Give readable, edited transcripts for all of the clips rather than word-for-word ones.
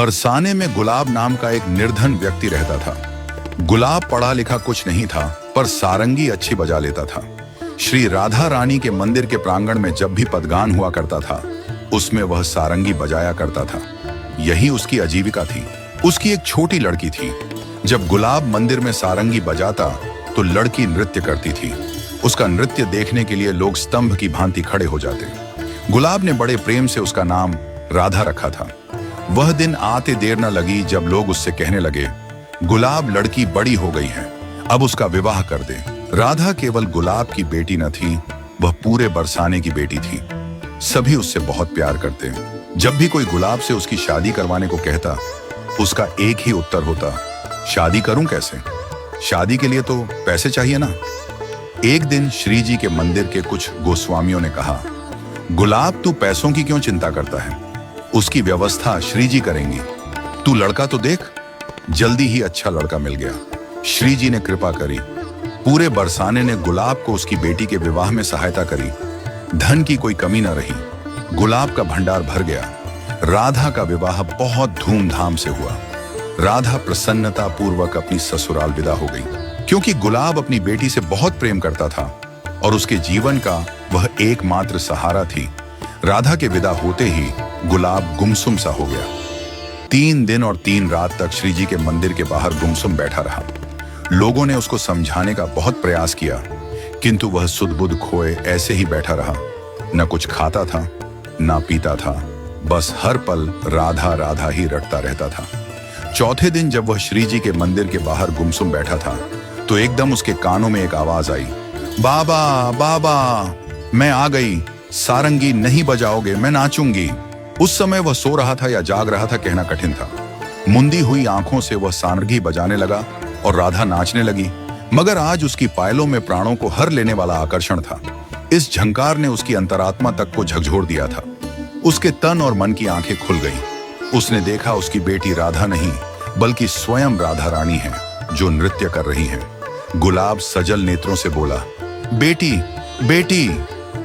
बरसाने में गुलाब नाम का एक निर्धन व्यक्ति रहता था। गुलाब पढ़ा लिखा कुछ नहीं था, पर सारंगी अच्छी बजा लेता था। श्री राधा रानी के मंदिर के प्रांगण में जब भी पदगान हुआ करता था, उसमें वह सारंगी बजाया करता था। यही उसकी आजीविका थी। उसकी एक छोटी लड़की थी। जब गुलाब मंदिर में सारंगी बजाता तो लड़की नृत्य करती थी। उसका नृत्य देखने के लिए लोग स्तंभ की भांति खड़े हो जाते। गुलाब ने बड़े प्रेम से उसका नाम राधा रखा था। वह दिन आते देर न लगी जब लोग उससे कहने लगे, गुलाब लड़की बड़ी हो गई है, अब उसका विवाह कर दे। राधा केवल गुलाब की बेटी न थी, वह पूरे बरसाने की बेटी थी। सभी उससे बहुत प्यार करते। जब भी कोई गुलाब से उसकी शादी करवाने को कहता, उसका एक ही उत्तर होता, शादी करूं कैसे? शादी के लिए तो पैसे चाहिए ना। एक दिन श्री जी के मंदिर के कुछ गोस्वामियों ने कहा, गुलाब तू पैसों की क्यों चिंता करता है? उसकी व्यवस्था श्री जी करेंगी। तू लड़का तो देख। जल्दी ही अच्छा लड़का मिल गया। श्री जी ने कृपा करी। पूरे बरसाने ने गुलाब को उसकी बेटी के विवाह में सहायता करी। धन की कोई कमी न रही। गुलाब का भंडार भर गया। राधा का विवाह बहुत धूमधाम से हुआ। राधा प्रसन्नता पूर्वक अपनी ससुराल विदा हो गई, क्योंकि गुलाब अपनी बेटी से बहुत प्रेम करता था और उसके जीवन का वह एकमात्र सहारा थी। राधा के विदा होते ही गुलाब गुमसुम सा हो गया। 3 दिन और 3 रात तक श्री जी के मंदिर के बाहर गुमसुम बैठा रहा। लोगों ने उसको समझाने का बहुत प्रयास किया, किंतु वह सुध-बुध खोए ऐसे ही बैठा रहा। न कुछ खाता था, न पीता था, बस हर पल राधा राधा ही रटता रहता था। चौथे दिन जब वह श्री जी के मंदिर के बाहर गुमसुम बैठा था, तो एकदम उसके कानों में एक आवाज आई, बाबा बाबा, मैं आ गई। सारंगी नहीं बजाओगे, मैं नाचूंगी। उस समय वह सो रहा था या जाग रहा था, कहना कठिन था। मुंदी हुई आंखों से वह सारंगी बजाने लगा और राधा नाचने लगी। मगर आज उसकी पायलों में प्राणों को हर लेने वाला आकर्षण था। इस झंकार ने उसकी अंतरात्मा तक को झकझोर दिया था। उसके तन और मन की आंखें खुल गईं। उसने देखा उसकी बेटी राधा नहीं, बल्कि स्वयं राधा रानी है, जो नृत्य कर रही है। गुलाब सजल नेत्रों से बोला, बेटी बेटी,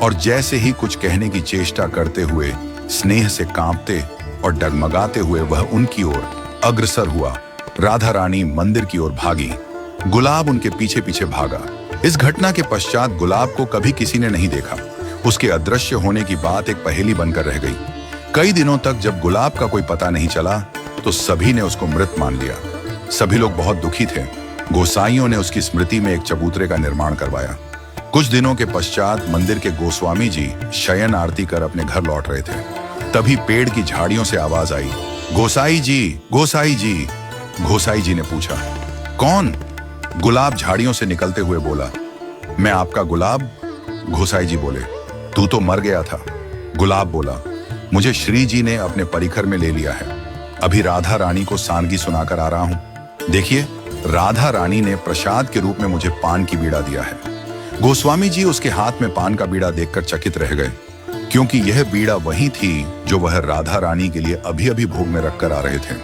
और जैसे ही कुछ कहने की चेष्टा करते हुए स्नेह से कांपते और डगमगाते हुए वह उनकी ओर अग्रसर हुआ। राधा रानी मंदिर की ओर भागी। गुलाब उनके पीछे पीछे भागा। इस घटना के पश्चात गुलाब को कभी किसी ने नहीं देखा। उसके अदृश्य होने की बात एक पहेली बनकर रह गई। कई दिनों तक जब गुलाब का कोई पता नहीं चला, तो सभी ने उसको मृत मान लिया। सभी लोग बहुत दुखी थे। गोसाइयों ने उसकी स्मृति में एक चबूतरे का निर्माण करवाया। कुछ दिनों के पश्चात मंदिर के गोस्वामी जी शयन आरती कर अपने घर लौट रहे थे। तभी पेड़ की झाड़ियों से आवाज आई, गोसाई जी, गोसाई जी। गोसाई जी ने पूछा, कौन? गुलाब झाड़ियों से निकलते हुए बोला, मैं आपका गुलाब। गोसाई जी बोले, तू तो मर गया था। गुलाब बोला, मुझे श्री जी ने अपने परिकर में ले लिया है। अभी राधा रानी को सारंगी सुनाकर आ रहा हूं। देखिए, राधा रानी ने प्रसाद के रूप में मुझे पान की बीड़ा दिया है। गोस्वामी जी उसके हाथ में पान का बीड़ा देखकर चकित रह गए, क्योंकि यह बीड़ा वही थी जो वह राधा रानी के लिए अभी अभी भोग में रखकर आ रहे थे।